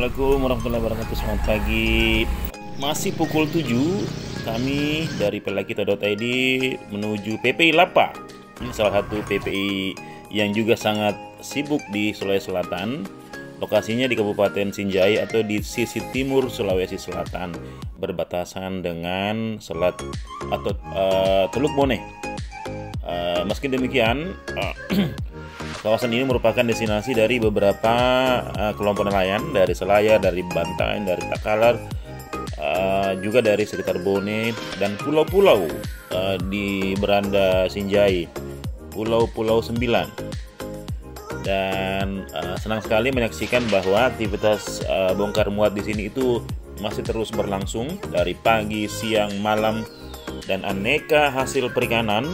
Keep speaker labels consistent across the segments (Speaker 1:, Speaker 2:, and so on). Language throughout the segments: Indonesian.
Speaker 1: Assalamualaikum warahmatullahi wabarakatuh. Selamat pagi. Masih pukul 7, kami dari pelakita.id menuju PPI Lapa. Ini salah satu PPI yang juga sangat sibuk di Sulawesi Selatan. Lokasinya di Kabupaten Sinjai atau di sisi timur Sulawesi Selatan, berbatasan dengan Selat atau Teluk Bone. Meski demikian, kawasan ini merupakan destinasi dari beberapa kelompok nelayan dari Selayar, dari Bantaeng, dari Takalar, juga dari sekitar Bone dan pulau-pulau di beranda Sinjai, Pulau-Pulau 9. Dan senang sekali menyaksikan bahwa aktivitas bongkar muat di sini itu masih terus berlangsung dari pagi, siang, malam, dan aneka hasil perikanan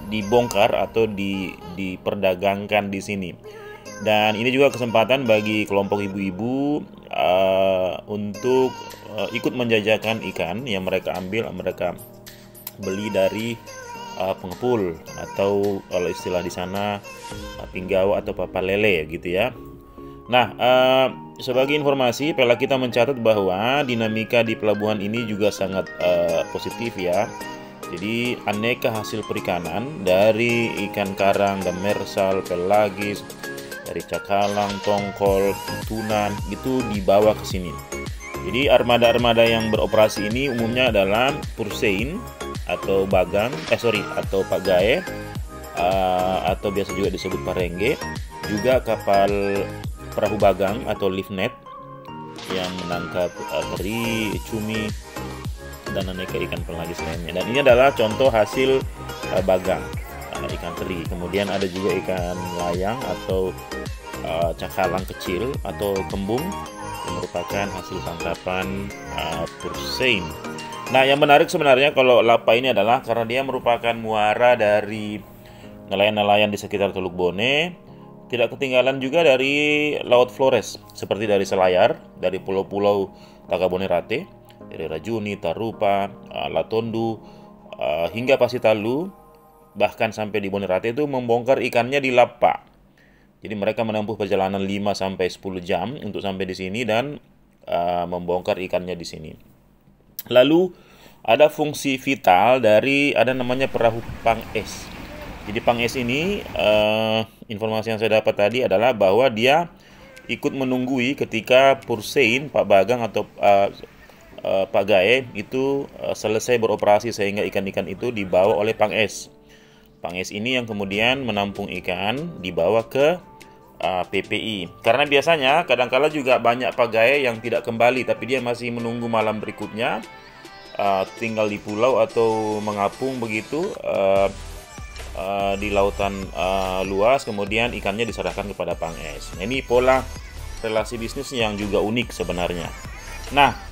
Speaker 1: dibongkar atau diperdagangkan di sini. Dan ini juga kesempatan bagi kelompok ibu-ibu untuk ikut menjajakan ikan yang mereka ambil, mereka beli dari pengepul atau kalau istilah di sana pinggau atau papa lele gitu ya. Nah, sebagai informasi, Pela kita mencatat bahwa dinamika di pelabuhan ini juga sangat positif ya. Jadi aneka hasil perikanan dari ikan karang, demersal, pelagis, dari cakalang, tongkol, tuna itu dibawa ke sini. Jadi armada-armada yang beroperasi ini umumnya adalah pursein atau bagang, atau pagae, atau biasa juga disebut parengge, juga kapal perahu bagang atau lift net yang menangkap teri, cumi, dan aneka ikan pelagis lainnya. Dan ini adalah contoh hasil bagang, ikan teri. Kemudian ada juga ikan layang atau cakalang kecil atau kembung yang merupakan hasil tangkapan pursein. Nah, yang menarik sebenarnya kalau Lapa ini adalah karena dia merupakan muara dari nelayan-nelayan di sekitar Teluk Bone. Tidak ketinggalan juga dari Laut Flores, seperti dari Selayar, dari pulau-pulau Takabonerate, dari Rajuni, Tarupa, Latondu, hingga Pasitalu, bahkan sampai di Bonerate itu membongkar ikannya di Lapa. Jadi mereka menempuh perjalanan 5-10 jam untuk sampai di sini dan membongkar ikannya di sini. Lalu ada fungsi vital dari ada namanya perahu pang-es. Jadi pang-es ini informasi yang saya dapat tadi adalah bahwa dia ikut menunggui ketika pursein, Pak Bagang atau Pak Gae itu selesai beroperasi sehingga ikan-ikan itu dibawa oleh pang-es. Pang-es ini yang kemudian menampung ikan dibawa ke PPI. Karena biasanya kadangkala juga banyak Pak Gae yang tidak kembali tapi dia masih menunggu malam berikutnya, tinggal di pulau atau mengapung begitu di lautan luas, kemudian ikannya diserahkan kepada pang-es. Nah, ini pola relasi bisnis yang juga unik sebenarnya. Nah,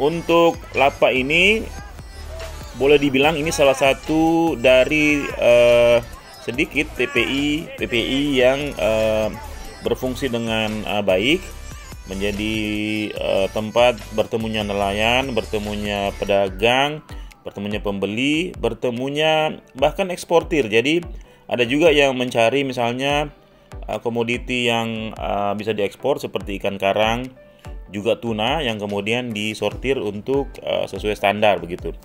Speaker 1: untuk Lapa ini boleh dibilang ini salah satu dari sedikit PPI yang berfungsi dengan baik, menjadi tempat bertemunya nelayan, bertemunya pedagang, bertemunya pembeli, bertemunya bahkan eksportir. Jadi ada juga yang mencari misalnya komoditi yang bisa diekspor seperti ikan karang, juga tuna yang kemudian disortir untuk sesuai standar begitu.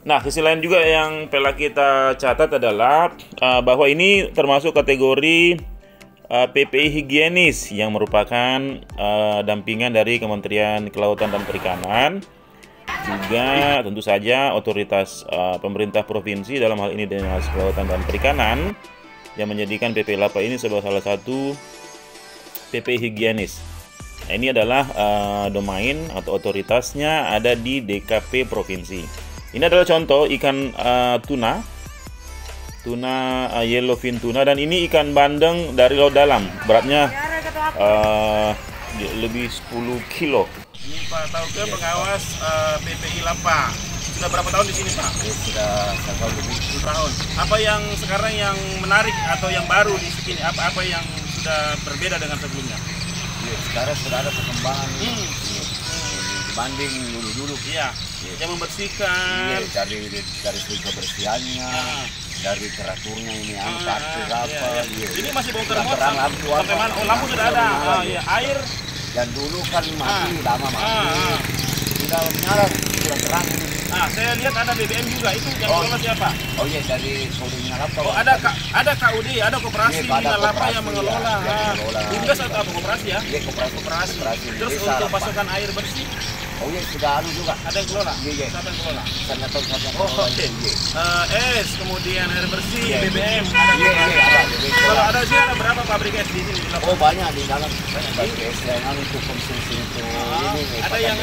Speaker 1: Nah, sisi lain juga yang Pela kita catat adalah bahwa ini termasuk kategori PPI higienis yang merupakan dampingan dari Kementerian Kelautan dan Perikanan. Juga tentu saja otoritas pemerintah provinsi, dalam hal ini Dinas Kelautan dan Perikanan, yang menjadikan PPI Lapa ini sebagai salah satu PPI higienis. Nah, ini adalah domain atau otoritasnya ada di DKP provinsi. Ini adalah contoh ikan tuna yellowfin tuna, dan ini ikan bandeng dari laut dalam, beratnya lebih 10 kilo.
Speaker 2: Ini Pak Tauke, pengawas PPI Lapa. Sudah berapa tahun di sini, Pak?
Speaker 3: Sudah 1 tahun lebih.
Speaker 2: 1 tahun. Apa yang sekarang yang menarik atau yang baru di sini? Apa yang sudah berbeda dengan sebelumnya?
Speaker 3: Ya, sekarang sudah ada perkembangan dibanding dulu-dulu.
Speaker 2: Iya. Yang membersihkan.
Speaker 3: Iya, dari segi kebersihannya, dari teraturnya ini parkir apa.
Speaker 2: Ini masih bongkar muat
Speaker 3: Lampu
Speaker 2: sampai mana? Oh, lampu sudah ada. Iya. Air
Speaker 3: Dan dulu kan mati, lama mati. Sudah menyala, sudah terang.
Speaker 2: Saya lihat ada BBM juga, itu yang kelola siapa?
Speaker 3: Oh iya, dari KUD Minalapa.
Speaker 2: Oh, ada KUD, ada koperasi Minalapa yang mengelola. Bumdes atau apa, koperasi ya?
Speaker 3: Iya, koperasi.
Speaker 2: Terus untuk pasokan air bersih?
Speaker 3: Oh iya, sudah juga.
Speaker 2: Ada yang kelola?
Speaker 3: Iya.
Speaker 2: Siapa yang kelola?
Speaker 3: Saya tahu siapa yang
Speaker 2: Oh,
Speaker 3: kelola.
Speaker 2: oke. Es, kemudian air bersih,
Speaker 3: Iya.
Speaker 2: BBM.
Speaker 3: Iya, ada.
Speaker 2: Kalau ada sih ada berapa pabrik es di sini?
Speaker 3: Oh banyak di dalam, banyak bagi SDN untuk konsumsi itu.
Speaker 2: Ada yang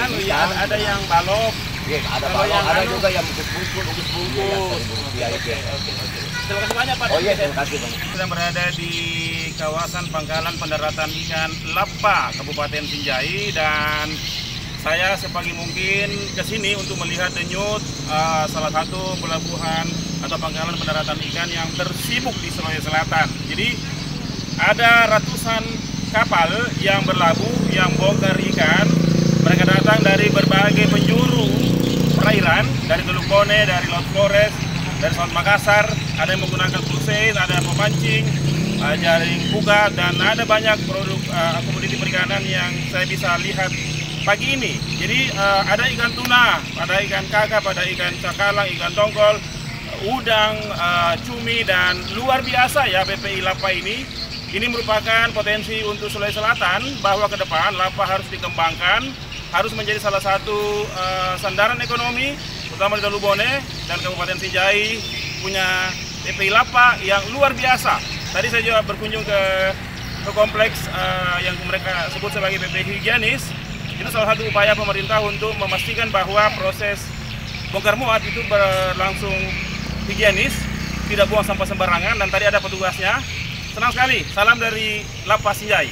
Speaker 2: ada yang balok.
Speaker 3: Iya, ada
Speaker 2: Kalau
Speaker 3: balok,
Speaker 2: yang
Speaker 3: ada
Speaker 2: anu-
Speaker 3: juga yang bungkus. Iya,
Speaker 2: Oke. Terima kasih banyak Pak.
Speaker 3: Oh iya, terima kasih banyak.
Speaker 2: Kita berada di kawasan pangkalan pendaratan ikan Lapa, Kabupaten Sinjai, dan saya sepagi mungkin ke sini untuk melihat denyut salah satu pelabuhan atau pangkalan pendaratan ikan yang tersibuk di Sulawesi Selatan. Jadi ada ratusan kapal yang berlabuh, yang bongkar ikan. Mereka datang dari berbagai penjuru perairan, dari Teluk Bone, dari Laut Flores, dari Selat Makassar. Ada yang menggunakan pulsein, ada yang memancing, jaring pukat, dan ada banyak produk komoditi perikanan yang saya bisa lihat pagi ini. Jadi ada ikan tuna, ada ikan kakap, ada ikan cakalang, ikan tongkol, udang, cumi, dan luar biasa ya PPI Lapa ini. Ini merupakan potensi untuk Sulawesi Selatan bahwa ke depan Lapa harus dikembangkan, harus menjadi salah satu sandaran ekonomi, terutama di Teluk Bone dan Kabupaten Sinjai punya PPI Lapa yang luar biasa. Tadi saya juga berkunjung ke kompleks yang mereka sebut sebagai PPI higienis. Itu salah satu upaya pemerintah untuk memastikan bahwa proses bongkar muat itu berlangsung higienis, tidak buang sampah sembarangan, dan tadi ada petugasnya. Senang sekali, salam dari Lapa Sinjai.